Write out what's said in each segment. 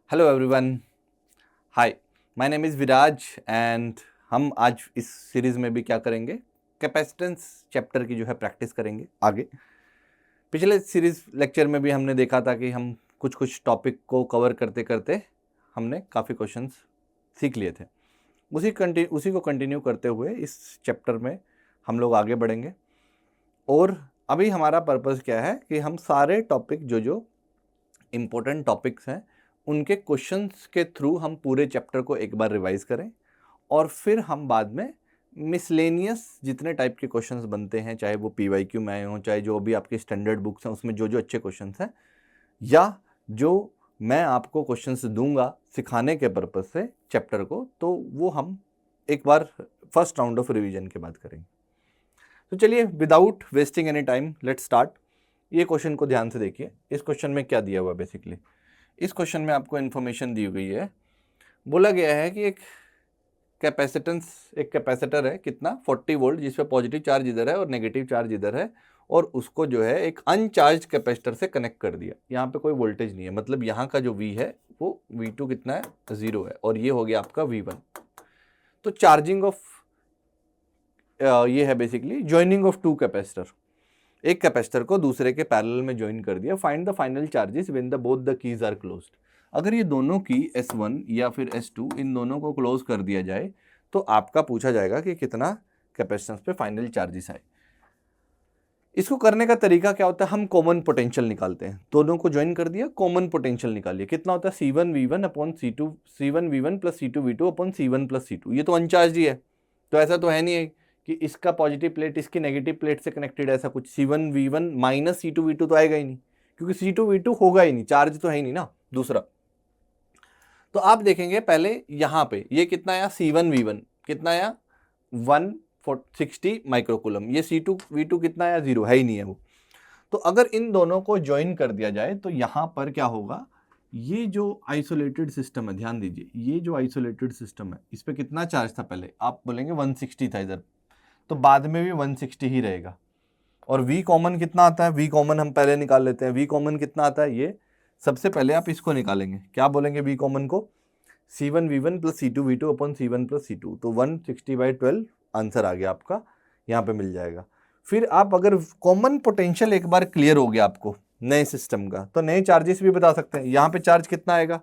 Hello everyone, hi, my name is Viraj and हम आज इस सीरीज़ में भी क्या करेंगे, कैपेसिटेंस चैप्टर की जो है प्रैक्टिस करेंगे आगे। पिछले सीरीज़ लेक्चर में भी हमने देखा था कि हम कुछ टॉपिक को कवर करते करते हमने काफ़ी क्वेश्चंस सीख लिए थे। उसी को कंटिन्यू करते हुए इस चैप्टर में हम लोग आगे बढ़ेंगे। और अभी हमारा पर्पज़ क्या है कि हम सारे टॉपिक जो इम्पोर्टेंट टॉपिक्स हैं उनके क्वेश्चंस के थ्रू हम पूरे चैप्टर को एक बार रिवाइज करें और फिर हम बाद में मिसलेनियस जितने टाइप के क्वेश्चंस बनते हैं, चाहे वो PYQ में आए हों, चाहे जो भी आपकी स्टैंडर्ड बुक्स हैं उसमें जो अच्छे क्वेश्चंस हैं, या जो मैं आपको क्वेश्चंस दूंगा सिखाने के पर्पज़ से चैप्टर को, तो वो हम एक बार फर्स्ट राउंड ऑफ रिवीजन के बाद करेंगे। तो चलिए, without wasting any time let's start. ये क्वेश्चन को ध्यान से देखिए। इस क्वेश्चन में क्या दिया हुआ है? बेसिकली इस क्वेश्चन में आपको इन्फॉर्मेशन दी गई है। बोला गया है कि एक कैपेसिटर है कितना 40 वोल्ट, जिस पे पॉजिटिव चार्ज इधर है और नेगेटिव चार्ज इधर है, और उसको जो है एक अनचार्ज कैपेसिटर से कनेक्ट कर दिया। यहाँ पे कोई वोल्टेज नहीं है, मतलब यहाँ का जो V है वो V2 कितना है? 0 है, और ये हो गया आपका V1। तो चार्जिंग ऑफ ये है basically joining of two capacitor. एक कैपेसिटर को दूसरे के पैरेलल में ज्वाइन कर दिया। Find the final charges when the both the keys are closed. अगर ये दोनों की S1 या फिर S2 इन दोनों को क्लोज कर दिया जाए तो आपका पूछा जाएगा कि कितना कैपेसिटेंस पे फाइनल चार्जेस आए। इसको करने का तरीका क्या होता है? हम कॉमन पोटेंशियल निकालते हैं। दोनों को ज्वाइन कर दिया, कॉमन पोटेंशियल निकालिए। कितना होता है? C1V1 upon C2, C1V1 plus C2V2 upon C1 plus C2। ये तो अनचार्ज ही है, तो ऐसा तो है नहीं है कि इसका पॉजिटिव प्लेट इसकी नेगेटिव प्लेट से कनेक्टेड, ऐसा कुछ। C1V1 माइनस C2V2 तो आएगा ही नहीं, क्योंकि C2V2 होगा ही नहीं, चार्ज तो है ही नहीं ना दूसरा। तो आप देखेंगे पहले यहाँ पे ये कितना आया? C1V1 कितना आया? 160 माइक्रोकूलम। ये C2V2 कितना आया? 0, है ही नहीं है वो। तो अगर इन दोनों को ज्वाइन कर दिया जाए तो यहाँ पर क्या होगा? ये जो आइसोलेटेड सिस्टम है, ध्यान दीजिए, ये जो आइसोलेटेड सिस्टम है इस पे कितना चार्ज था? पहले आप बोलेंगे 160 था इधर, तो बाद में भी 160 ही रहेगा। और V कॉमन कितना आता है? V कॉमन हम पहले निकाल लेते हैं। V कॉमन कितना आता है? ये सबसे पहले आप इसको निकालेंगे। क्या बोलेंगे V कॉमन को? C1V1 plus C2V2 upon C1 plus C2। तो 160/12 आंसर आ गया आपका, यहाँ पे मिल जाएगा। फिर आप अगर कॉमन पोटेंशियल एक बार क्लियर हो गया आपको नए सिस्टम का, तो नए चार्जेस भी बता सकते हैं। यहाँ पे चार्ज कितना आएगा?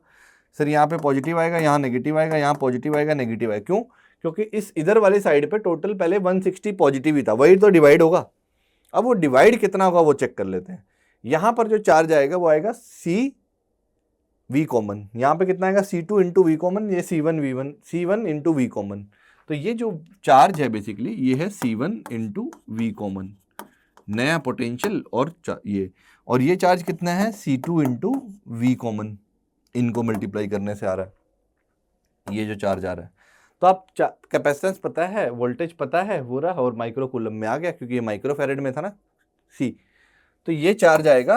सर यहाँ पे पॉजिटिव आएगा, यहाँ नेगेटिव आएगा, यहाँ पॉजिटिव आएगा, नेगेटिव आएगा। क्यों? क्योंकि इस इधर वाली साइड पे टोटल पहले 160 पॉजिटिव ही था, वही तो डिवाइड होगा। अब वो डिवाइड कितना होगा वो चेक कर लेते हैं। यहाँ पर जो चार्ज आएगा वो आएगा CV कॉमन। यहाँ पे कितना आएगा? C2 इंटू V कॉमन, ये C1 इंटू V कॉमन। तो ये जो चार्ज है बेसिकली ये है C1 इंटू V कॉमन, नया पोटेंशियल। और ये चार्ज कितना है? C2 into V common. इनको मल्टीप्लाई करने से आ रहा है ये जो चार्ज आ रहा है। तो आप कैपेसिटेंस पता है, वोल्टेज पता है, वो रहा, और माइक्रोकूलम में आ गया क्योंकि ये माइक्रोफैरेड में था ना C। तो ये चार्ज आएगा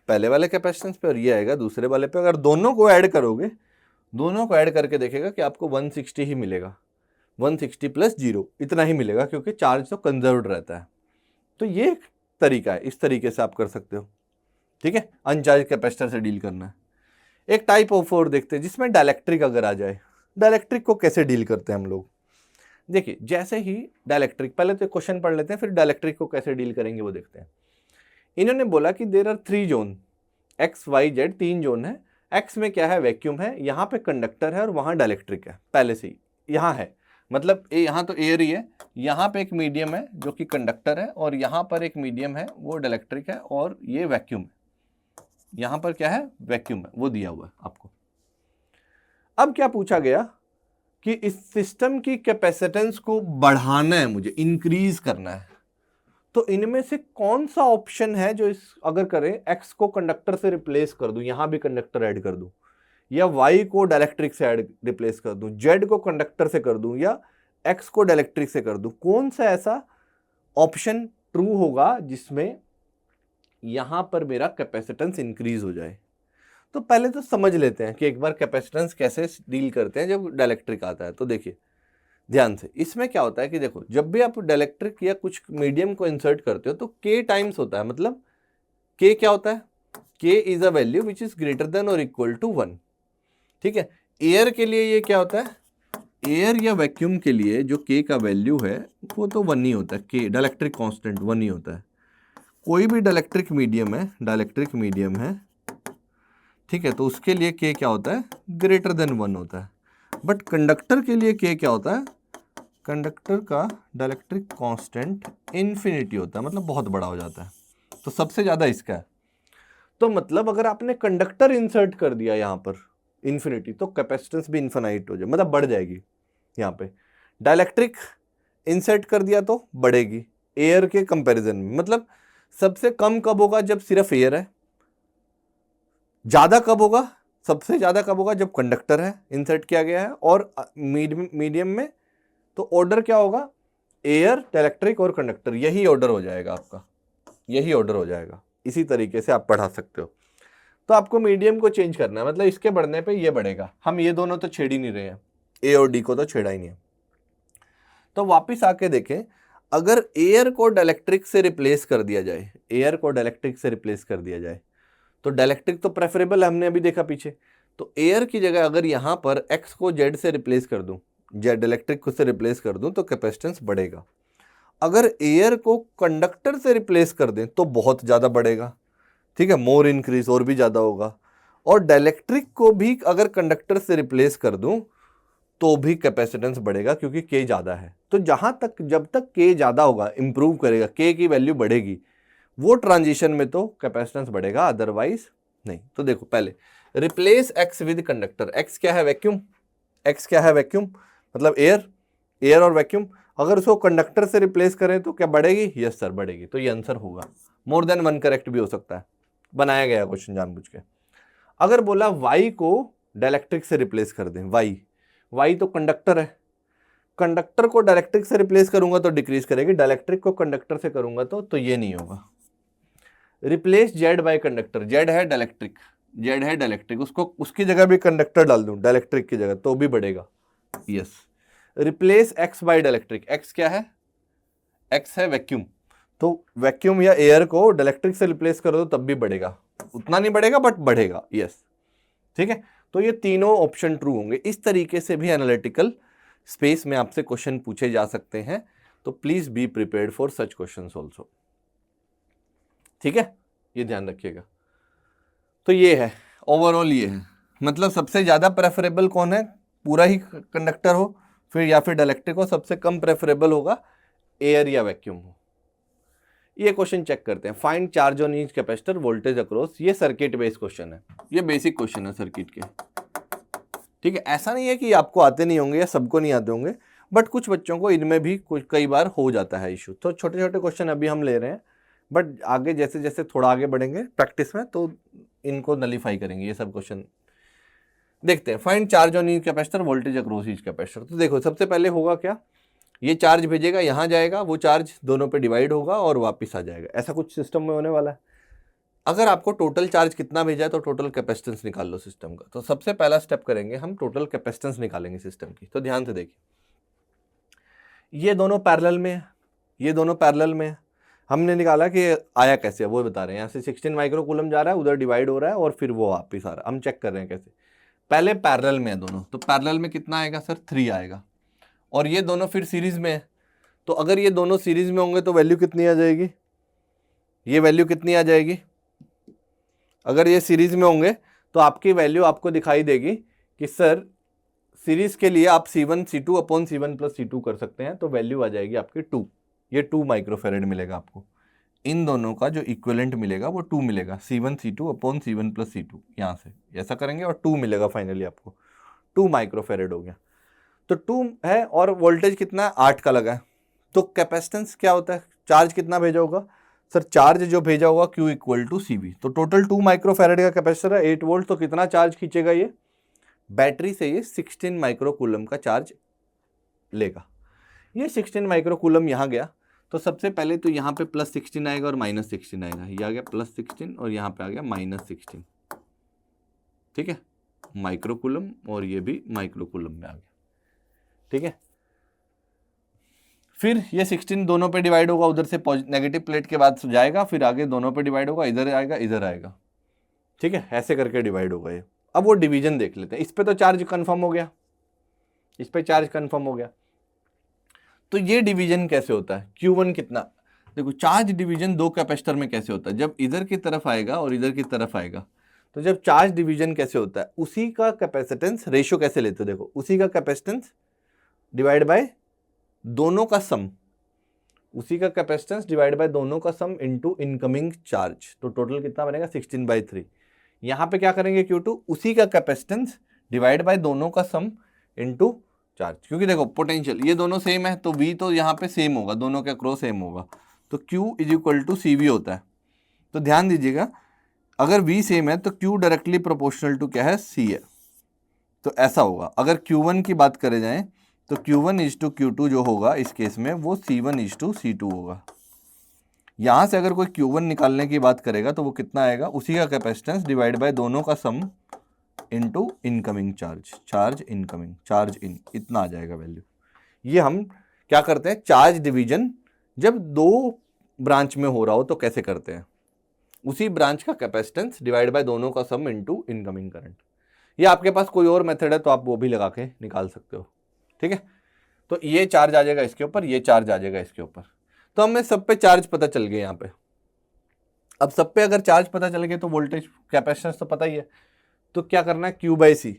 पहले वाले कैपेसिटेंस पे और ये आएगा दूसरे वाले पे। अगर दोनों को ऐड करोगे, दोनों को ऐड करके देखेगा कि आपको 160 ही मिलेगा। 160 प्लस 0 इतना ही मिलेगा, क्योंकि चार्ज तो कंजर्व्ड रहता है। तो ये एक तरीका है, इस तरीके से आप कर सकते हो। ठीक है, अनचार्ज कैपेसिटर से डील करना है। एक टाइप ऑफ और देखते हैं जिसमें डाइलेक्ट्रिक अगर आ जाए। डाइलेक्ट्रिक को कैसे डील करते हैं हम लोग? देखिए, जैसे ही डाइलेक्ट्रिक, पहले तो क्वेश्चन पढ़ लेते हैं, फिर डाइलेक्ट्रिक को कैसे डील करेंगे वो देखते हैं। इन्होंने बोला कि there are 3 zone, X, Y, Z 3 zone है। X में क्या है? वैक्यूम है, यहाँ पे कंडक्टर है और वहाँ डाइलेक्ट्रिक है पहले से ही। यहाँ है, मतलब यहाँ तो एयर ही है, यहाँ पे एक मीडियम है जो कि कंडक्टर है, और यहाँ पर एक मीडियम है वो डाइलेक्ट्रिक है, और ये वैक्यूम है। यहाँ पर क्या है? वैक्यूम है, वो दिया हुआ है आपको। अब क्या पूछा गया कि इस सिस्टम की कैपेसिटेंस को बढ़ाना है, मुझे इंक्रीज करना है। तो इनमें से कौन सा ऑप्शन है जो इस अगर करें X को कंडक्टर से रिप्लेस कर दूं, यहां भी कंडक्टर ऐड कर दूं, या Y को डाइलेक्ट्रिक से ऐड रिप्लेस कर दूं, Z को कंडक्टर से कर दूं, या X को डाइलेक्ट्रिक से कर दूं, कौन सा ऐसा ऑप्शन ट्रू होगा जिसमें यहां पर मेरा कैपेसिटेंस इंक्रीज हो जाए? तो पहले तो समझ लेते हैं कि एक बार कैपेसिटेंस कैसे डील करते हैं जब डाइलेक्ट्रिक आता है। तो देखिए ध्यान से, इसमें क्या होता है कि देखो, जब भी आप डाइलेक्ट्रिक या कुछ मीडियम को इंसर्ट करते हो तो K टाइम्स होता है। मतलब K क्या होता है? K is a value which is greater than और इक्वल टू 1। ठीक है। एयर के लिए ये क्या होता है, एयर या वैक्यूम के लिए जो के का वैल्यू है वो तो 1 ही होता है, के डाइलेक्ट्रिक कांस्टेंट 1 ही होता है। कोई भी डाइलेक्ट्रिक मीडियम है, डाइलेक्ट्रिक मीडियम है, ठीक है, तो उसके लिए के क्या होता है, ग्रेटर देन 1 होता है। बट कंडक्टर के लिए के क्या होता है, कंडक्टर का डाइलेक्ट्रिक कांस्टेंट इन्फिनिटी होता है, मतलब बहुत बड़ा हो जाता है, तो सबसे ज्यादा इसका है। तो मतलब अगर आपने कंडक्टर इंसर्ट कर दिया यहाँ पर इन्फिनिटी, तो कैपेसिटेंस भी इन्फिनाइट हो जाए, मतलब बढ़ जाएगी। यहाँ पे डाइलेक्ट्रिक इंसर्ट कर दिया तो बढ़ेगी एयर के कंपैरिजन में। मतलब सबसे कम कब होगा, जब सिर्फ एयर है। ज्यादा कब होगा, सबसे ज्यादा कब होगा, जब कंडक्टर है, इंसर्ट किया गया है। और मीडियम में तो ऑर्डर क्या होगा, एयर, डाइलेक्ट्रिक और कंडक्टर, यही ऑर्डर हो जाएगा आपका, यही ऑर्डर हो जाएगा। इसी तरीके से आप पढ़ा सकते हो। तो आपको मीडियम को चेंज करना है, मतलब इसके बढ़ने पे ये बढ़ेगा। हम ये दोनों तो छेड़ ही नहीं रहे हैं, ए और डी को तो छेड़ा ही नहीं है। तो वापिस आके देखें, अगर एयर को डाइलेक्ट्रिक से रिप्लेस कर दिया जाए, एयर को डाइलेक्ट्रिक से रिप्लेस कर दिया जाए, तो डाइलेक्ट्रिक तो प्रेफरेबल है, हमने अभी देखा पीछे। तो एयर की जगह अगर यहाँ पर एक्स को जेड से रिप्लेस कर दूं, जेड डाइलेक्ट्रिक को से रिप्लेस कर दूं, तो कैपेसिटेंस बढ़ेगा। अगर एयर को कंडक्टर से रिप्लेस कर दें तो बहुत ज़्यादा बढ़ेगा, ठीक है, मोर इंक्रीज, और भी ज़्यादा होगा। और डाइलेक्ट्रिक को भी अगर कंडक्टर से रिप्लेस कर दूं तो भी कैपेसिटेंस बढ़ेगा, क्योंकि के ज़्यादा है। तो जहाँ तक, जब तक के ज़्यादा होगा, इंप्रूव करेगा, के की वैल्यू बढ़ेगी, वो ट्रांजिशन में तो कैपेसिटेंस बढ़ेगा, अदरवाइज नहीं। तो देखो पहले replace x with conductor, x क्या है, वैक्यूम, एक्स क्या है, वैक्यूम, मतलब एयर, एयर और वैक्यूम। अगर उसको कंडक्टर से रिप्लेस करें तो क्या बढ़ेगी, यस सर बढ़ेगी। तो ये आंसर होगा। मोर देन 1 करेक्ट भी हो सकता है, बनाया गया क्वेश्चन जानबूझ के। अगर बोला वाई को डाइलेक्ट्रिक से रिप्लेस कर दें, वाई, वाई तो कंडक्टर है, कंडक्टर को डाइलेक्ट्रिक से रिप्लेस करूंगा तो डिक्रीज करेगी, डाइलेक्ट्रिक को कंडक्टर से करूंगा तो ये नहीं होगा। Replace Z by conductor, Z है डाइलेक्ट्रिक, जेड है डाइलेक्ट्रिक, उसको उसकी जगह भी कंडक्टर डाल दूं डाइलेक्ट्रिक की जगह, तो भी बढ़ेगा, yes. Replace X by dielectric, X क्या है, एक्स है वैक्यूम, तो वैक्यूम या एयर को डाइलेक्ट्रिक से रिप्लेस कर दो तब भी बढ़ेगा, उतना नहीं बढ़ेगा बट बढ़ेगा, यस, ठीक है। तो ये तीनों ऑप्शन ट्रू होंगे। इस तरीके से भी एनालिटिकल स्पेस में आपसे क्वेश्चन पूछे जा सकते हैं, तो please be prepared for such questions also, ठीक है, ये ध्यान रखिएगा। तो ये है ओवरऑल, ये है मतलब सबसे ज्यादा प्रेफरेबल कौन है, पूरा ही कंडक्टर हो फिर या फिर डाइलेक्ट्रिक हो, सबसे कम प्रेफरेबल होगा एयर या वैक्यूम हो। ये क्वेश्चन चेक करते हैं, find charge on each capacitor voltage across, ये सर्किट बेस्ड क्वेश्चन है, ये बेसिक क्वेश्चन है सर्किट के, ठीक है। ऐसा नहीं है कि आपको आते नहीं होंगे या सबको नहीं आते होंगे, बट कुछ बच्चों को इनमें भी कुछ कई बार हो जाता है इशू। तो छोटे छोटे क्वेश्चन अभी हम ले रहे हैं, बट आगे जैसे जैसे थोड़ा आगे बढ़ेंगे प्रैक्टिस में तो इनको नलीफाई करेंगे ये सब क्वेश्चन। देखते हैं, find charge on each capacitor voltage across each capacitor. तो देखो सबसे पहले होगा क्या, ये चार्ज भेजेगा, यहाँ जाएगा, वो चार्ज दोनों पे डिवाइड होगा और वापस आ जाएगा, ऐसा कुछ सिस्टम में होने वाला है। अगर आपको टोटल चार्ज कितना भेजा है तो टोटल कैपेसिटेंस निकाल लो सिस्टम का। तो सबसे पहला स्टेप करेंगे हम, टोटल कैपेसिटेंस निकालेंगे सिस्टम की। तो ध्यान से देखिए, ये दोनों पैरेलल में है, ये दोनों पैरेलल में है। हमने निकाला कि आया कैसे, वो बता रहे हैं। यहाँ से 16 माइक्रो कूलम जा रहा है, उधर डिवाइड हो रहा है और फिर वो वापस आ रहा है। हम चेक कर रहे हैं कैसे, पहले पैरेलल में है दोनों, तो पैरेलल में कितना आएगा सर, 3 आएगा। और ये दोनों फिर सीरीज में है, तो अगर ये दोनों सीरीज में होंगे तो वैल्यू कितनी आ जाएगी, ये वैल्यू कितनी आ जाएगी, अगर ये सीरीज में होंगे तो आपकी वैल्यू आपको दिखाई देगी कि सर सीरीज के लिए आप C1 C2 upon C1 plus C2 कर सकते हैं, तो वैल्यू आ जाएगी आपकी 2, ये 2 माइक्रोफेरेड मिलेगा आपको। इन दोनों का जो इक्विवेलेंट मिलेगा वो 2 मिलेगा, C1 C2 upon C1 plus C2, यहाँ से ऐसा करेंगे और 2 मिलेगा फाइनली आपको, 2 माइक्रोफेरेड हो गया। तो 2 है और वोल्टेज कितना है, 8 का लगा है। तो कैपेसिटेंस क्या होता है, चार्ज कितना भेजा होगा सर, चार्ज जो भेजा होगा Q इक्वल टू CV। तो टोटल 2 माइक्रोफेरेड का कैपेसिटर है, 8 वोल्ट, तो कितना चार्ज खींचेगा ये, बैटरी से ये 16 माइक्रो कूलम का चार्ज लेगा। ये 16 माइक्रो कूलम यहाँ गया, तो सबसे पहले तो यहाँ पे +16 आएगा और -16 आएगा, ये आ गया +16 और यहाँ पे आ गया -16, ठीक है, माइक्रो कूलम, और ये भी माइक्रो कूलम में आ गया, ठीक है। फिर ये 16 दोनों पे डिवाइड होगा, उधर से नेगेटिव प्लेट के बाद जाएगा, फिर आगे दोनों पे डिवाइड होगा, इधर आएगा इधर आएगा, ठीक है, ऐसे करके डिवाइड होगा ये। अब वो डिवीजन देख लेते हैं। इस पे तो चार्ज कंफर्म हो गया, इस पे चार्ज कंफर्म हो गया, तो ये डिवीजन कैसे होता है, Q1 कितना, देखो चार्ज डिवीजन दो कैपेसिटर में कैसे होता है, जब इधर की तरफ आएगा और इधर की तरफ आएगा, तो जब चार्ज डिवीजन कैसे होता है, उसी का कैपेसिटेंस रेशियो कैसे लेते हो, देखो उसी का कैपेसिटेंस डिवाइड बाय दोनों का सम, उसी का कैपेसिटेंस डिवाइड बाय दोनों का सम इनटू इनकमिंग चार्ज, तो टोटल कितना बनेगा 16/3। यहां पे क्या करेंगे Q2, उसी का कैपेसिटेंस डिवाइड बाय दोनों का सम इनटू चार्ज, क्योंकि देखो पोटेंशियल ये दोनों सेम है तो V तो यहाँ पे सेम होगा, दोनों के अक्रॉस सेम होगा, तो Q is equal to CV होता है। तो ध्यान दीजिएगा, अगर V सेम है तो Q डायरेक्टली प्रोपोर्शनल टू क्या है, C है, तो ऐसा होगा। अगर Q1 की बात करे जाए तो Q1 इज टू Q2 जो होगा इस केस में वो C1 इज टू C2 होगा। यहां से अगर कोई Q1 निकालने की बात करेगा तो वो कितना आएगा, उसी का कैपेसिटेंस डिवाइड बाय दोनों का sum into incoming charge, charge incoming charge in, इतना आ जाएगा वैल्यू। ये हम क्या करते हैं, चार्ज डिवीजन जब दो ब्रांच में हो रहा हो तो कैसे करते हैं, उसी ब्रांच का कैपेसिटेंस डिवाइड बाय दोनों का सम इनटू इनकमिंग करंट। ये आपके पास कोई और मेथड है तो आप वो भी लगा के निकाल सकते हो, ठीक है। तो ये चार्ज आ जाएगा इसके ऊपर, ये चार्ज आ जाएगा इसके ऊपर, तो हमें सब पे चार्ज पता चल गए यहाँ पे। अब सब पे अगर चार्ज पता चल गए तो वोल्टेज कैपेसिटेंस तो पता ही है, तो क्या करना है Q/C,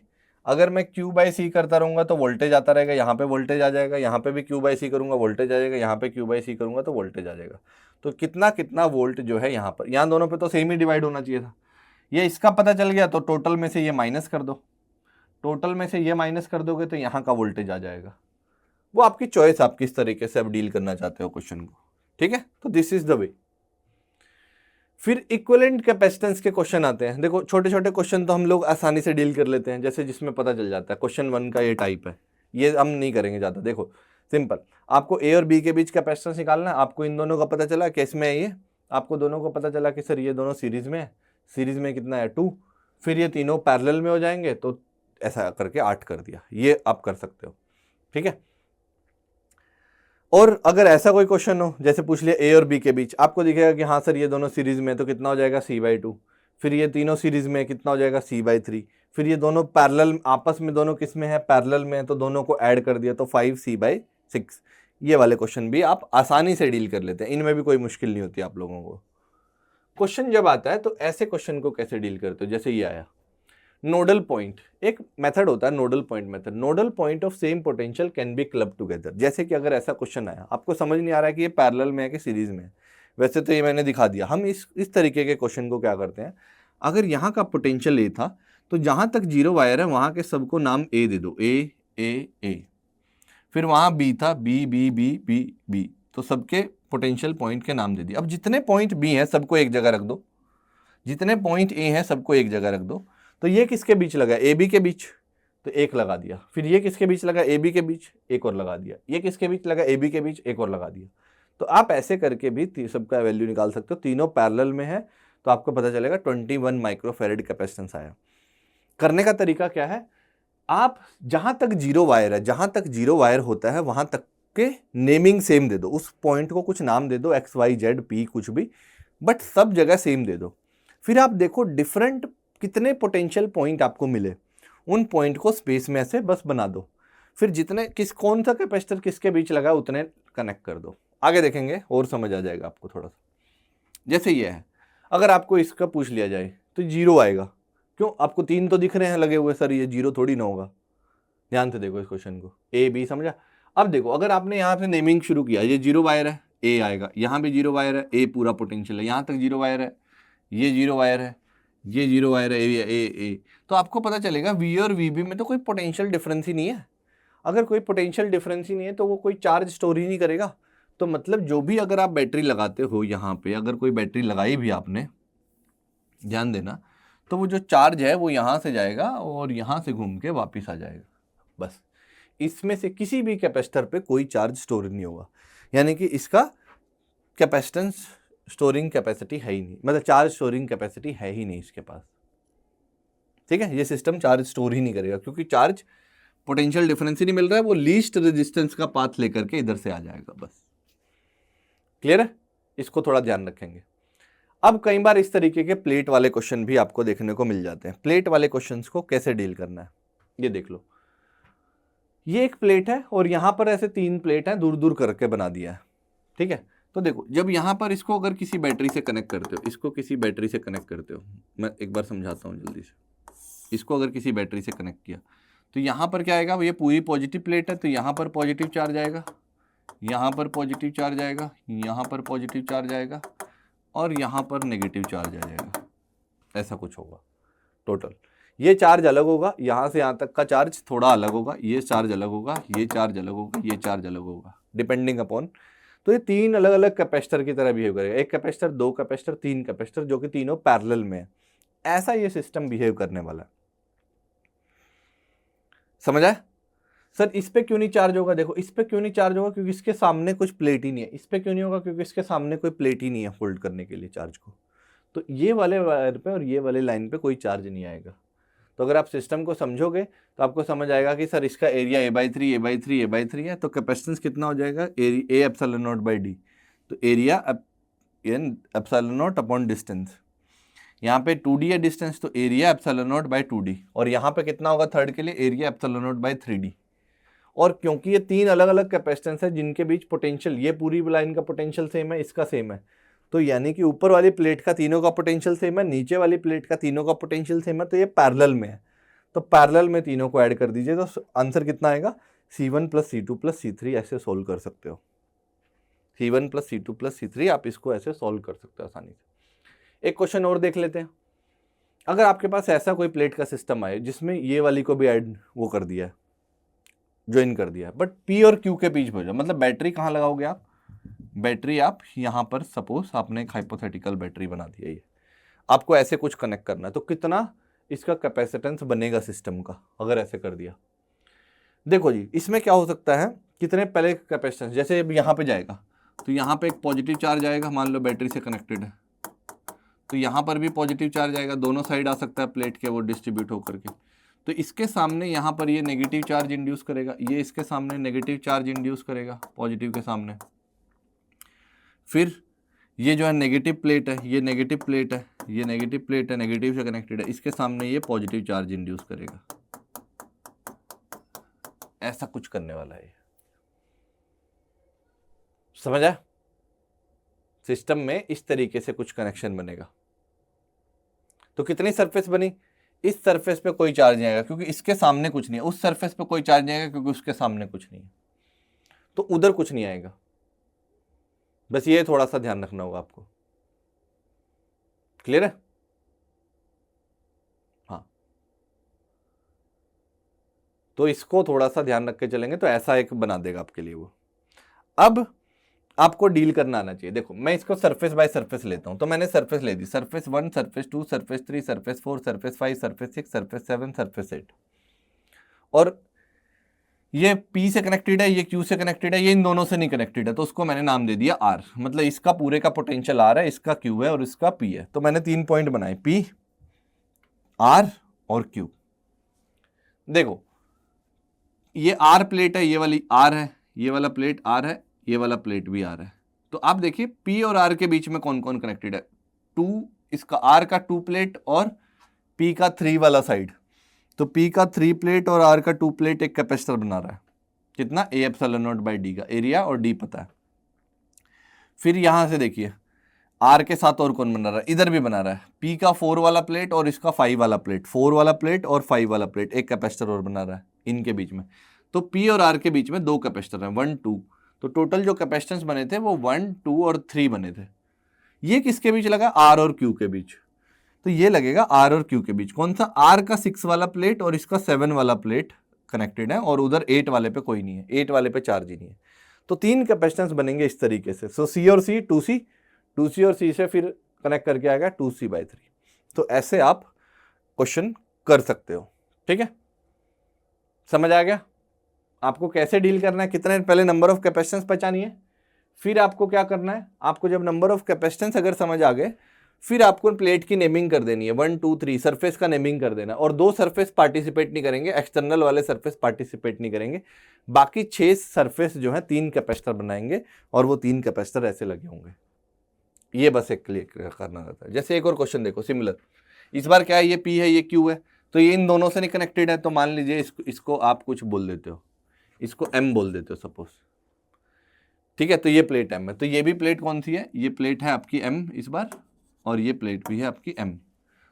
अगर मैं Q/C करता रहूंगा तो वोल्टेज आता रहेगा, यहाँ पे वोल्टेज आ जाएगा, यहाँ पे भी Q/C करूंगा वोल्टेज आ जाएगा, यहाँ पे Q/C करूंगा तो वोल्टेज आ जाएगा। तो कितना कितना वोल्ट जो है यहाँ पर, यहाँ दोनों पे तो सेम ही डिवाइड होना चाहिए था, ये इसका पता चल गया तो टोटल में से ये माइनस कर दो, टोटल में से ये माइनस कर दोगे तो यहाँ का वोल्टेज आ जाएगा। वो आपकी चॉइस, आप किस तरीके से आप डील करना चाहते हो क्वेश्चन को, ठीक है। तो दिस इज द वे। फिर इक्विवेलेंट कैपेसिटेंस के क्वेश्चन आते हैं। देखो छोटे छोटे क्वेश्चन तो हम लोग आसानी से डील कर लेते हैं, जैसे जिसमें पता चल जाता है क्वेश्चन 1 का ये टाइप है, ये हम नहीं करेंगे ज़्यादा। देखो सिंपल, आपको A और B के बीच कैपेसिटेंस निकालना है, आपको इन दोनों का पता चला किस में है, ये आपको दोनों को पता चला कि सर ये दोनों सीरीज में है, सीरीज में कितना है 2, फिर ये तीनों पैरेलल में हो जाएंगे, तो ऐसा करके 8 कर दिया, ये आप कर सकते हो, ठीक है। और अगर ऐसा कोई क्वेश्चन हो, जैसे पूछ लिया A और B के बीच, आपको दिखेगा कि हाँ सर ये दोनों सीरीज में, तो कितना हो जाएगा C/2, फिर ये तीनों सीरीज में कितना हो जाएगा C/3, फिर ये दोनों पैरेलल आपस में, दोनों किस में है, पैरेलल में है, तो दोनों को ऐड कर दिया तो 5C/6। ये वाले क्वेश्चन भी आप आसानी से डील कर लेते हैं, इनमें भी कोई मुश्किल नहीं होती आप लोगों को। क्वेश्चन जब आता है तो ऐसे क्वेश्चन को कैसे डील करते हो, जैसे ये आया नोडल पॉइंट, एक मेथड होता है nodal point method, nodal point of same potential can be club together. जैसे कि अगर ऐसा क्वेश्चन आया, आपको समझ नहीं आ रहा है कि ये पैरेलल में है कि सीरीज में है, वैसे तो ये मैंने दिखा दिया। हम इस तरीके के क्वेश्चन को क्या करते हैं, अगर यहाँ का पोटेंशियल ए था तो जहाँ तक 0 वायर है वहाँ के सबको नाम ए दे दो, ए, फिर वहाँ बी था, बी, तो सबके पोटेंशियल पॉइंट के नाम दे दिए। अब जितने पॉइंट बी हैं सबको एक जगह रख दो, जितने पॉइंट ए हैं सबको एक जगह रख दो। तो ये किसके बीच लगा, ए बी के बीच, तो एक लगा दिया। फिर ये किसके बीच लगा, ए बी के बीच, एक और लगा दिया। ये किसके बीच लगा, ए बी के बीच, एक और लगा दिया। तो आप ऐसे करके भी सबका वैल्यू निकाल सकते हो। तीनों पैरेलल में है तो आपको पता चलेगा 21 माइक्रोफेरेड कैपेसिटेंस आया। करने का तरीका क्या है, आप जहां तक 0 वायर है, जहां तक 0 वायर होता है वहां तक के नेमिंग सेम दे दो, उस पॉइंट को कुछ नाम दे दो, एक्स वाई जेड पी कुछ भी, बट सब जगह सेम दे दो। फिर आप देखो डिफरेंट कितने पोटेंशियल पॉइंट आपको मिले, उन पॉइंट को स्पेस में से बस बना दो। फिर जितने कौन सा कैपेसिटर किसके बीच लगा उतने कनेक्ट कर दो। आगे देखेंगे और समझ आ जाएगा आपको थोड़ा सा। जैसे ये है, अगर आपको इसका पूछ लिया जाए तो 0 आएगा, क्यों, आपको 3 तो दिख रहे हैं लगे हुए, सर ये 0 थोड़ी ना होगा। ध्यान से देखो इस क्वेश्चन को, ए बी, समझा। अब देखो अगर आपने यहाँ से नेमिंग शुरू किया, ये 0 वायर है, ए आएगा, यहाँ भी 0 वायर है, ए पूरा पोटेंशियल है, यहाँ तक 0 वायर है, ये 0 वायर है, ये 0 वायर है, ए, तो आपको पता चलेगा वी और वी बी में तो कोई पोटेंशियल डिफरेंस ही नहीं है। अगर कोई पोटेंशियल डिफरेंस ही नहीं है तो वो कोई चार्ज स्टोर ही नहीं करेगा। तो मतलब जो भी अगर आप बैटरी लगाते हो यहाँ पे, अगर कोई बैटरी लगाई भी आपने, ध्यान देना, तो वो जो चार्ज है वो यहाँ से जाएगा और यहाँ से घूम के वापस आ जाएगा, बस। इसमें से किसी भी कैपेसिटर पे कोई चार्ज स्टोर नहीं होगा, यानी कि इसका कैपेसिटेंस स्टोरिंग कैपेसिटी है ही नहीं, मतलब चार्ज स्टोरिंग कैपेसिटी है ही नहीं इसके पास, ठीक है। ये सिस्टम चार्ज स्टोर ही नहीं करेगा क्योंकि चार्ज पोटेंशियल डिफरेंस ही नहीं मिल रहा है, वो लीस्ट रेजिस्टेंस का पाथ लेकर के इधर से आ जाएगा, बस। क्लियर है, इसको थोड़ा ध्यान रखेंगे। अब कई बार इस तरीके के प्लेट वाले क्वेश्चन भी आपको देखने को मिल जाते हैं। प्लेट वाले क्वेश्चंस को कैसे डील करना है ये देख लो। ये एक प्लेट है और यहां पर ऐसे 3 प्लेट हैं, दूर दूर करके बना दिया है, ठीक है। तो देखो जब यहां पर इसको अगर किसी बैटरी से कनेक्ट करते हो, इसको किसी बैटरी से कनेक्ट करते हो, मैं एक बार समझाता हूँ जल्दी से। इसको अगर किसी बैटरी से कनेक्ट किया तो यहाँ पर क्या आएगा, ये पूरी पॉजिटिव प्लेट है तो यहाँ पर पॉजिटिव चार्ज आएगा, यहाँ पर पॉजिटिव चार्ज आएगा, यहाँ पर पॉजिटिव चार्ज आएगा और यहाँ पर नेगेटिव चार्ज आ जाएगा। ऐसा कुछ होगा टोटल। ये चार्ज अलग होगा, यहाँ से यहाँ तक का चार्ज थोड़ा अलग होगा, ये चार्ज अलग होगा, ये चार्ज अलग होगा, ये चार्ज अलग होगा, डिपेंडिंग अपॉन। तो ये 3 अलग अलग कैपेसिटर की तरह बिहेव करेगा। 1 कैपेसिटर, 2 कैपेसिटर, 3 कैपेसिटर, जो कि तीनों पैरेलल में है। ऐसा ये सिस्टम बिहेव करने वाला है। समझ आया? सर इस पे क्यों नहीं चार्ज होगा? देखो इस पे क्यों नहीं चार्ज होगा, क्योंकि इसके सामने कुछ प्लेट ही नहीं है। इस पे क्यों नहीं होगा, क्योंकि इसके सामने कोई प्लेट ही नहीं है होल्ड करने के लिए चार्ज को। तो ये वाले वायर पे और ये वाले लाइन पे कोई चार्ज नहीं आएगा। तो अगर आप सिस्टम को समझोगे तो आपको समझ आएगा कि सर इसका एरिया A/3 है, तो कैपेसिटेंस कितना हो जाएगा, A epsilon nought by D. तो area epsilon nought upon distance. यहाँ पे 2D है डिस्टेंस, तो area epsilon nought by 2D। और यहाँ पे कितना होगा थर्ड के लिए, area epsilon nought by 3D। और क्योंकि ये 3 अलग अलग कैपेसिटेंस है जिनके बीच पोटेंशियल, ये पूरी लाइन का पोटेंशियल सेम है, इसका सेम है, तो यानी कि ऊपर वाली प्लेट का तीनों का पोटेंशियल सेम है, नीचे वाली प्लेट का तीनों का पोटेंशियल सेम है, तो ये पैरेलल में है। तो पैरेलल में तीनों को ऐड कर दीजिए तो आंसर कितना आएगा, C1 + C2 + C3। ऐसे सोल्व कर सकते हो। C1 + C2 + C3 आप इसको ऐसे सोल्व कर सकते हो आसानी से। एक क्वेश्चन और देख लेते हैं। अगर आपके पास ऐसा कोई प्लेट का सिस्टम आए जिसमें ये वाली को भी ऐड वो कर दिया है, ज्वाइन कर दिया है, बट P और Q के बीच में जो, मतलब बैटरी कहाँ लगाओगे आप, बैटरी आप यहाँ पर, सपोज आपने एक हाइपोथेटिकल बैटरी बना दी है, ये आपको ऐसे कुछ कनेक्ट करना है, तो कितना इसका कैपेसिटेंस बनेगा सिस्टम का अगर ऐसे कर दिया। देखो जी इसमें क्या हो सकता है, कितने पहले कैपेसिटेंस, जैसे अब यहाँ पे जाएगा तो यहाँ पे एक पॉजिटिव चार्ज आएगा, मान लो बैटरी से कनेक्टेड है, तो यहाँ पर भी पॉजिटिव चार्ज आएगा, दोनों साइड आ सकता है प्लेट के, वो डिस्ट्रीब्यूट होकर के। तो इसके सामने यहाँ पर ये नेगेटिव चार्ज इंड्यूस करेगा, ये इसके सामने नेगेटिव चार्ज इंड्यूस करेगा पॉजिटिव के सामने। फिर ये जो है नेगेटिव प्लेट है, ये नेगेटिव प्लेट है, ये नेगेटिव प्लेट है, नेगेटिव से कनेक्टेड है, इसके सामने ये पॉजिटिव चार्ज इंड्यूस करेगा। ऐसा कुछ करने वाला है। समझ आया? सिस्टम में इस तरीके से कुछ कनेक्शन बनेगा। तो कितनी सरफेस बनी, इस सरफेस पे कोई चार्ज नहीं आएगा क्योंकि इसके सामने कुछ नहीं है, उस सरफेस पे कोई चार्ज नहीं आएगा क्योंकि उसके सामने कुछ नहीं है, तो उधर कुछ नहीं आएगा। बस ये थोड़ा सा ध्यान रखना होगा आपको। क्लियर है? हाँ, तो इसको थोड़ा सा ध्यान रख के चलेंगे तो ऐसा एक बना देगा आपके लिए वो। अब आपको डील करना आना चाहिए। देखो मैं इसको सरफेस बाय सरफेस लेता हूं, तो मैंने सरफेस ले दी, surface 1, surface 2, surface 3, surface 4, surface 5, surface 6, surface 7, surface 8। और ये P से कनेक्टेड है, ये Q से कनेक्टेड है, ये इन दोनों से नहीं कनेक्टेड है, तो उसको मैंने नाम दे दिया R। मतलब इसका पूरे का पोटेंशियल R है, इसका Q है और इसका P है। तो मैंने 3 पॉइंट बनाए, P, R और Q। देखो ये R प्लेट है, ये वाली R है, ये वाला प्लेट R है, ये वाला प्लेट भी R है। तो आप देखिए P और R के बीच में कौन कौन कनेक्टेड है, 2, इसका R का 2 प्लेट और P का 3 वाला साइड। तो P का 3 प्लेट और R का 2 प्लेट एक कैपेसिटर बना रहा है। कितना, A epsilon nought by D का एरिया और D पता है। फिर यहां से देखिए R के साथ और कौन बना रहा है, इधर भी बना रहा है, P का 4 वाला प्लेट और इसका 5 वाला प्लेट, 4 वाला प्लेट और 5 वाला प्लेट, एक कैपेसिटर और बना रहा है इनके बीच में। तो P और R के बीच में 2 कैपेसिटर हैं, 1, 2। तो टोटल जो कैपेसिटेंस बने थे वो 1, 2 और 3 बने थे। ये किसके बीच लगा, R और Q के बीच। तो ये लगेगा R और Q के बीच। कौन सा, R का 6 वाला प्लेट और इसका 7 वाला प्लेट कनेक्टेड है और उधर 8 वाले पे कोई नहीं है, 8 वाले पे चार्ज ही नहीं है। तो 3 कैपेसिटेंस बनेंगे इस तरीके से। सो C और C, 2C, 2C और C से फिर कनेक्ट करके आएगा 2C/3। तो ऐसे आप क्वेश्चन कर सकते हो। ठीक है, समझ आ गया आपको कैसे डील करना है, कितने, पहले नंबर ऑफ कैपेसिटेंस पहचानिए, फिर आपको क्या करना है, आपको जब नंबर ऑफ कैपेसिटेंस अगर समझ आ गए, फिर आपको प्लेट की नेमिंग कर देनी है, 1, 2, 3 सरफेस का नेमिंग कर देना। और 2 सरफेस पार्टिसिपेट नहीं करेंगे, एक्सटर्नल वाले सरफेस पार्टिसिपेट नहीं करेंगे, बाकी 6 सरफेस जो है 3 कैपेसिटर बनाएंगे और वो 3 कैपेसिटर ऐसे लगे होंगे। ये बस एक क्लियर करना रहता है। जैसे एक और क्वेश्चन देखो सिमिलर, इस बार क्या है, ये P है ये Q है, तो ये इन दोनों से नहीं कनेक्टेड है, तो मान लीजिए इसको आप कुछ बोल देते हो, इसको M बोल देते हो सपोज, ठीक है। तो ये प्लेट M है, तो ये भी प्लेट कौन सी है, ये प्लेट है आपकी M इस बार, और ये प्लेट भी है आपकी M।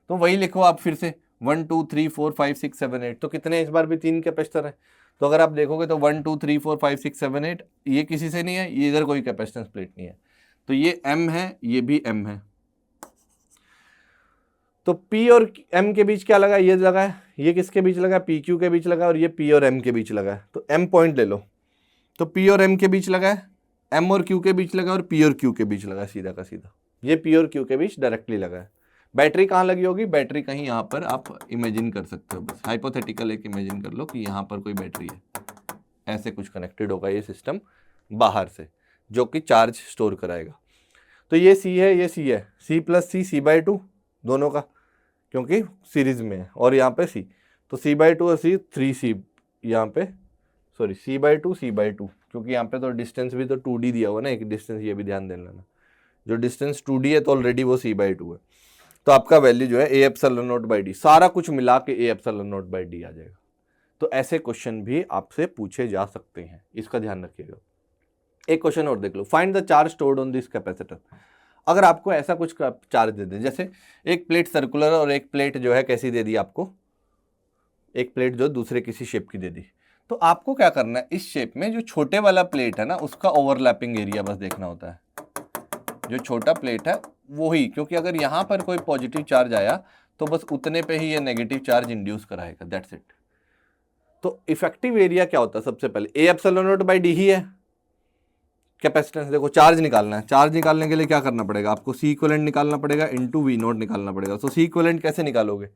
तो वही लिखो आप फिर से 1 2 3 4 5 6 7 8, तो कितने, इस बार भी 3 कैपेसिटर है। तो अगर आप देखोगे तो 1 2 3 4 5 6 7 8, ये किसी से नहीं है, ये इधर कोई कैपेसिटेंस प्लेट नहीं है, तो ये M है, ये भी M है। तो P और M के बीच क्या लगा है, ये लगा है, ये किसके बीच लगा है, PQ के बीच लगा है, और ये P और M के बीच लगा है। तो M पॉइंट ले लो, तो P और M के बीच लगा है, M और Q के बीच लगा है, और P और Q के बीच लगा है, सीधा का सीधा ये P और Q के बीच डायरेक्टली लगा है। बैटरी कहाँ लगी होगी, बैटरी कहीं यहाँ पर आप इमेजिन कर सकते हो, बस हाइपोथेटिकल एक इमेजिन कर लो कि यहाँ पर कोई बैटरी है, ऐसे कुछ कनेक्टेड होगा ये सिस्टम बाहर से, जो कि चार्ज स्टोर कराएगा। तो ये C है, ये C है, C प्लस C, C/2 दोनों का, क्योंकि सीरीज में है, और यहाँ पे C, तो C/2 और C 3C यहाँ पे, सॉरी C/2 C/2, क्योंकि यहाँ पे तो डिस्टेंस भी तो 2D दिया हुआ ना, एक डिस्टेंस ये भी ध्यान देना लेना, जो डिस्टेंस 2D है तो ऑलरेडी वो C/2 है। तो आपका वैल्यू जो है A∈0/D, सारा कुछ मिला के A∈0/D आ जाएगा। तो ऐसे क्वेश्चन भी आपसे पूछे जा सकते हैं, इसका ध्यान रखिएगा। एक क्वेश्चन और देख लो, find the charge stored on this capacitor. अगर आपको ऐसा कुछ चार्ज दे दें, जैसे एक प्लेट सर्कुलर और एक प्लेट जो है कैसी दे दी आपको, एक प्लेट जो दूसरे किसी शेप की दे दी, तो आपको क्या करना है, इस शेप में जो छोटे वाला प्लेट है ना, उसका ओवरलैपिंग एरिया बस देखना होता है, जो छोटा प्लेट है वो ही, क्योंकि अगर यहाँ पर कोई पॉजिटिव चार्ज आया तो बस उतने पे ही ये नेगेटिव चार्ज इंड्यूस कराएगा, दैट्स इट। तो इफेक्टिव एरिया क्या होता है, सबसे पहले A∈0/D ही है कैपेसिटेंस। देखो चार्ज निकालना है, चार्ज निकालने के लिए क्या करना पड़ेगा आपको, C इक्विवेलेंट निकालना पड़ेगा इंटू V0 निकालना पड़ेगा। तो C इक्विवेलेंट कैसे निकालोगे,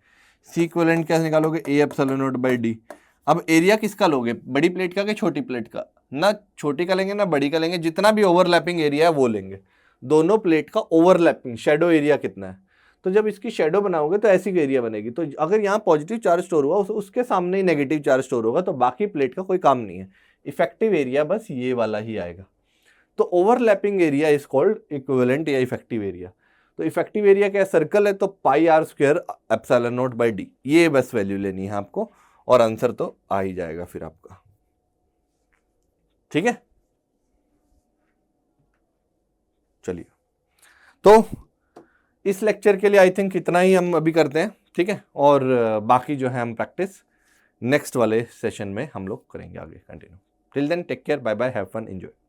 C इक्विवेलेंट कैसे निकालोगे, A∈0/D। अब एरिया किसका लोगे, बड़ी प्लेट का कि छोटी प्लेट का, ना छोटी का लेंगे ना बड़ी का लेंगे, जितना भी ओवरलैपिंग एरिया है वो लेंगे, दोनों प्लेट का ओवरलैपिंग शेडो एरिया कितना है। तो जब इसकी शेडो बनाओगे तो ऐसी एरिया बनेगी, तो अगर यहाँ पॉजिटिव चार्ज स्टोर हुआ उसके सामने ही नेगेटिव चार्ज स्टोर होगा, तो बाकी प्लेट का कोई काम नहीं है, इफेक्टिव एरिया बस ये वाला ही आएगा। तो overlapping area is called equivalent या इफेक्टिव एरिया। तो इफेक्टिव एरिया क्या है, सर्कल है तो πr²ε0/d, ये बस वैल्यू लेनी है आपको, और आंसर तो आ ही जाएगा फिर आपका, ठीक है। चलिए, तो इस लेक्चर के लिए आई थिंक इतना ही हम अभी करते हैं, ठीक है, और बाकी जो है हम प्रैक्टिस नेक्स्ट वाले सेशन में हम लोग करेंगे आगे continue. Till then take care, bye bye, have fun, enjoy.